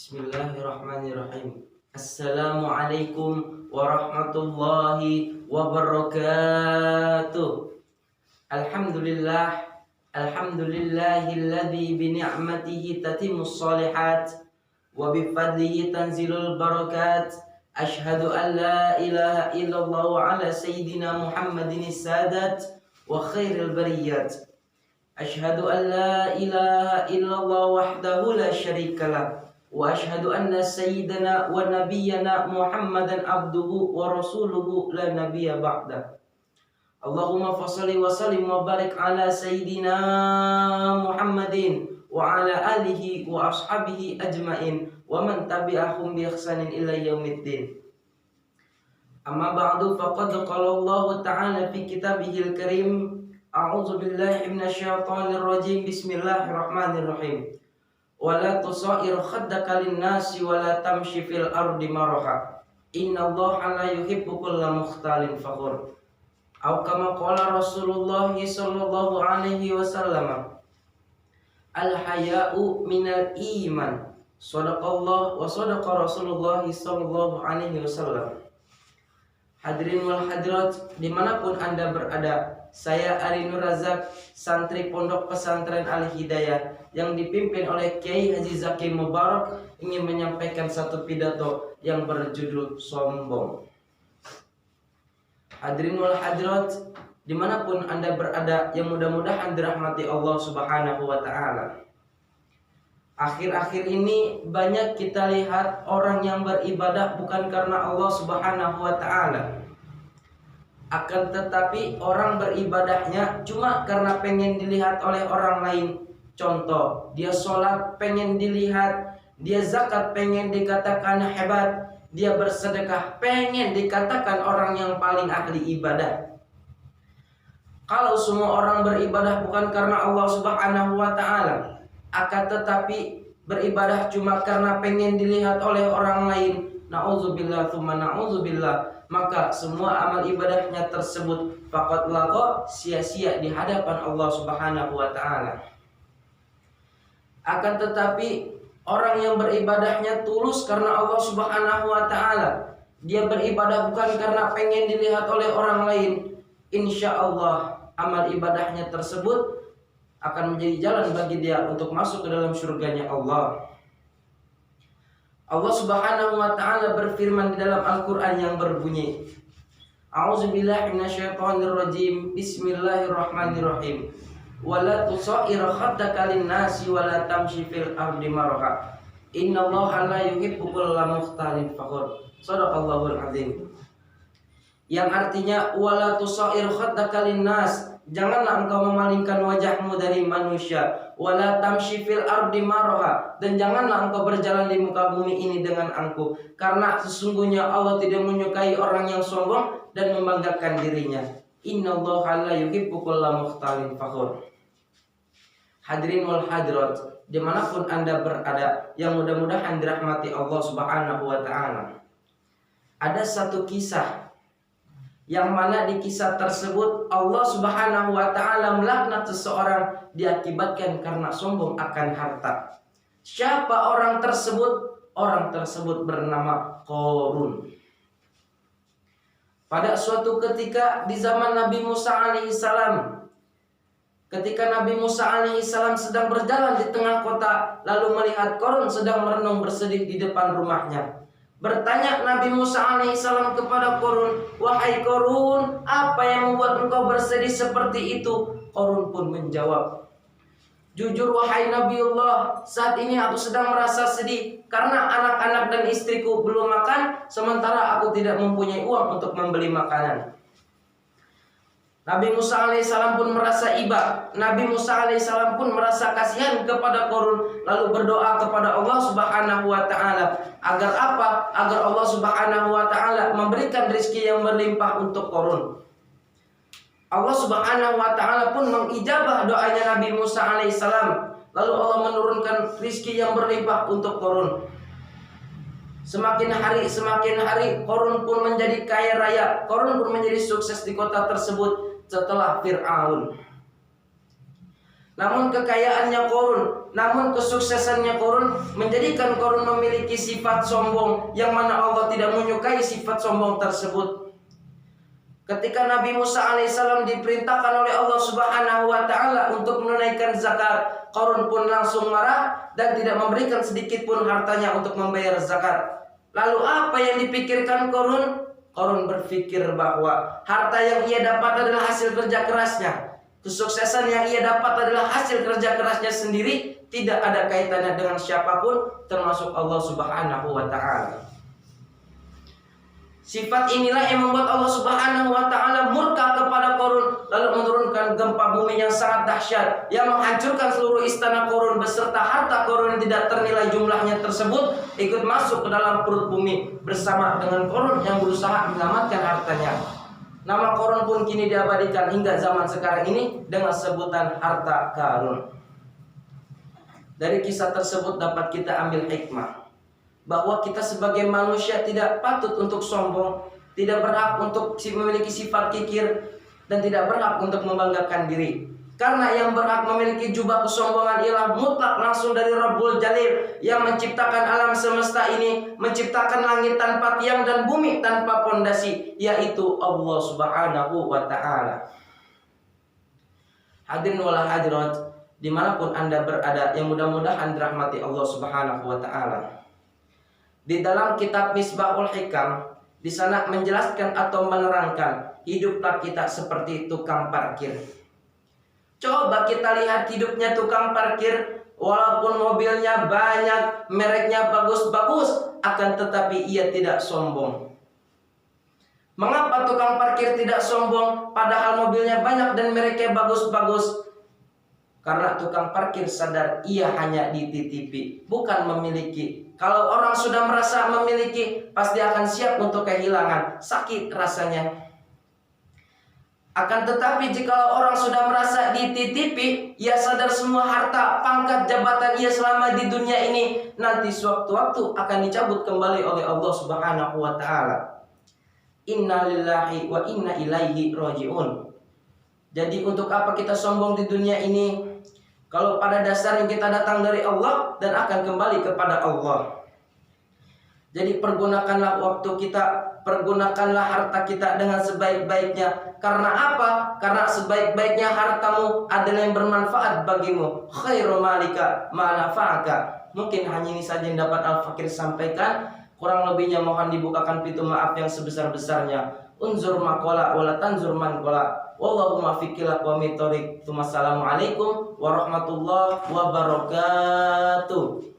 Bismillahirrahmanirrahim. Assalamualaikum warahmatullahi wabarakatuh. Alhamdulillah, alhamdulillahilladzi bi ni'matihi tatimmus shalihat wa bi fadlihi tanzilul barakat. Asyhadu an la ilaha illallah wa ala sayyidina Muhammadin sadat wa khairil bariyat. Asyhadu an la ilaha illallah wahdahu la syarikalah. Wa asyhadu anna sayyidana wa nabiyyana Muhammadan abduhu wa rasuluhu la nabiyya ba'da. Allahumma fassalli wa sallim wa barik ala sayyidina Muhammadin wa ala alihi wa ashabihi ajmain wa man tabi'ahum bi ihsanin ila yaumiddin. Amma ba'du, faqad qala Allah ta'ala fi kitabihil karim, a'udzu billahi minasyaitonir rajim, bismillahirrahmanirrahim. Wala tusair khaddaka linnasi wala tamshi fil ardi maraha innallaha la yuhibbu kulla mukhtalin fakhur. Atau kama qala Rasulullah sallallahu alaihi wasallam, al haya'u minal iman. Shadaqallah wa shadaqa Rasulullah sallallahu alaihi wasallam. Hadirin wal hadirat dimanapun Anda berada, saya Ari Nur Razak, santri Pondok Pesantren Al Hidayah yang dipimpin oleh Kiai Haji Zaki Mubarak, ingin menyampaikan satu pidato yang berjudul sombong. Hadirin wal hadirat dimanapun Anda berada, yang mudah-mudahan dirahmati Allah Subhanahu wa ta'ala. Akhir-akhir ini banyak kita lihat orang yang beribadah bukan karena Allah Subhanahu wa ta'ala, akan tetapi orang beribadahnya cuma karena pengen dilihat oleh orang lain. Contoh, dia sholat pengen dilihat, dia zakat pengen dikatakan hebat, dia bersedekah pengen dikatakan orang yang paling ahli ibadah. Kalau semua orang beribadah bukan karena Allah Subhanahu wa ta'ala, akan tetapi beribadah cuma karena pengen dilihat oleh orang lain, na'udzubillah tsumma na'udzubillah, maka semua amal ibadahnya tersebut faqad lagha, sia-sia di hadapan Allah Subhanahu wa ta'ala. Akan tetapi orang yang beribadahnya tulus karena Allah Subhanahu wa ta'ala, dia beribadah bukan karena pengen dilihat oleh orang lain, insya Allah amal ibadahnya tersebut akan menjadi jalan bagi dia untuk masuk ke dalam surganya Allah. Allah Subhanahu wa ta'ala berfirman di dalam Al-Quran yang berbunyi, a'udzubillahi minasyaitonir rajim, bismillahirrahmanirrahim. Wala tusair khaddaka linnasi wala tamshi fil ardi maraha innallaha la yuhibbu kulla mukhtalin fakhur. Shadaqallahul azim. Yang artinya wala tusair khaddaka linnas, janganlah engkau memalingkan wajahmu dari manusia, wala tamshi fil ardi maraha, dan janganlah engkau berjalan di muka bumi ini dengan angkuh, karena sesungguhnya Allah tidak menyukai orang yang sombong dan membanggakan dirinya. Innallaha la yuhibbu kulla mukhtalin fakhur. Hadirin wal hadirat dimanapun Anda berada, yang mudah-mudahan dirahmati Allah Subhanahu wa ta'ala. Ada satu kisah yang mana di kisah tersebut Allah Subhanahu wa ta'ala melaknat seseorang diakibatkan karena sombong akan harta. Siapa orang tersebut? Orang tersebut bernama Qarun. Pada suatu ketika di zaman Nabi Musa alaihissalam, ketika Nabi Musa alaihissalam sedang berjalan di tengah kota, lalu melihat Qarun sedang merenung bersedih di depan rumahnya. Bertanya Nabi Musa alaihissalam kepada Qarun, wahai Qarun, apa yang membuat engkau bersedih seperti itu? Qarun pun menjawab, jujur wahai Nabiullah, saat ini aku sedang merasa sedih karena anak-anak dan istriku belum makan, sementara aku tidak mempunyai uang untuk membeli makanan. Nabi Musa alaihissalam pun merasa iba. Nabi Musa alaihissalam pun merasa kasihan kepada Qarun, lalu berdoa kepada Allah Subhanahu wa ta'ala. Agar apa? Agar Allah Subhanahu wa ta'ala memberikan rezeki yang berlimpah untuk Qarun. Allah Subhanahu wa ta'ala pun mengijabah doanya Nabi Musa alaihissalam. Lalu Allah menurunkan rezeki yang berlimpah untuk Qarun. Semakin hari Qarun pun menjadi kaya raya. Qarun pun menjadi sukses di kota tersebut setelah Fir'aun. Namun kekayaannya Qarun, namun kesuksesannya Qarun menjadikan Qarun memiliki sifat sombong, yang mana Allah tidak menyukai sifat sombong tersebut. Ketika Nabi Musa alaihissalam diperintahkan oleh Allah Subhanahu wa taala untuk menunaikan zakat, Qarun pun langsung marah dan tidak memberikan sedikit pun hartanya untuk membayar zakat. Lalu apa yang dipikirkan Qarun? Qarun berpikir bahwa harta yang ia dapat adalah hasil kerja kerasnya. Kesuksesan yang ia dapat adalah hasil kerja kerasnya sendiri, tidak ada kaitannya dengan siapapun, termasuk Allah Subhanahu wa taala. Sifat inilah yang membuat Allah Subhanahu wa taala murka kepada Qarun, lalu menurunkan gempa bumi yang sangat dahsyat yang menghancurkan seluruh istana Qarun beserta harta Qarun yang tidak ternilai jumlahnya tersebut ikut masuk ke dalam perut bumi bersama dengan Qarun yang berusaha menyelamatkan hartanya. Nama Qarun pun kini diabadikan hingga zaman sekarang ini dengan sebutan harta karun. Dari kisah tersebut dapat kita ambil hikmah bahwa kita sebagai manusia tidak patut untuk sombong, tidak berhak untuk memiliki sifat kikir, dan tidak berhak untuk membanggakan diri. Karena yang berhak memiliki jubah kesombongan ialah mutlak langsung dari Rabbul Jalil yang menciptakan alam semesta ini, menciptakan langit tanpa tiang dan bumi tanpa pondasi, yaitu Allah Subhanahu wa taala. Hadirin wal hadirat, dimanapun Anda berada, yang mudah-mudahan dirahmati Allah Subhanahu wa taala. Di dalam kitab Misbahul Hikam, di sana menjelaskan atau menerangkan, hiduplah kita seperti tukang parkir. Coba kita lihat hidupnya tukang parkir, walaupun mobilnya banyak, mereknya bagus-bagus, akan tetapi ia tidak sombong. Mengapa tukang parkir tidak sombong padahal mobilnya banyak dan mereknya bagus-bagus? Karena tukang parkir sadar ia hanya dititipi, bukan memiliki. Kalau orang sudah merasa memiliki, pasti akan siap untuk kehilangan, sakit rasanya. Akan tetapi jika orang sudah merasa dititipi, ia sadar semua harta, pangkat, jabatan ia selama di dunia ini nanti sewaktu-waktu akan dicabut kembali oleh Allah Subhanahu wa taala. Inna lillahi wa inna ilaihi rajiun. Jadi untuk apa kita sombong di dunia ini kalau pada dasarnya kita datang dari Allah dan akan kembali kepada Allah. Jadi pergunakanlah waktu kita, pergunakanlah harta kita dengan sebaik-baiknya. Karena apa? Karena sebaik-baiknya hartamu adalah yang bermanfaat bagimu. Khairu malika ma nafa'aka. Mungkin hanya ini saja yang dapat Al-Fakir sampaikan. Kurang lebihnya mohon dibukakan pintu maaf yang sebesar-besarnya. Unzur maqala wala tanzur man qala. Wallahu muwaffiq ila aqwamit thoriq. Wassalamualaikum warahmatullahi wabarakatuh.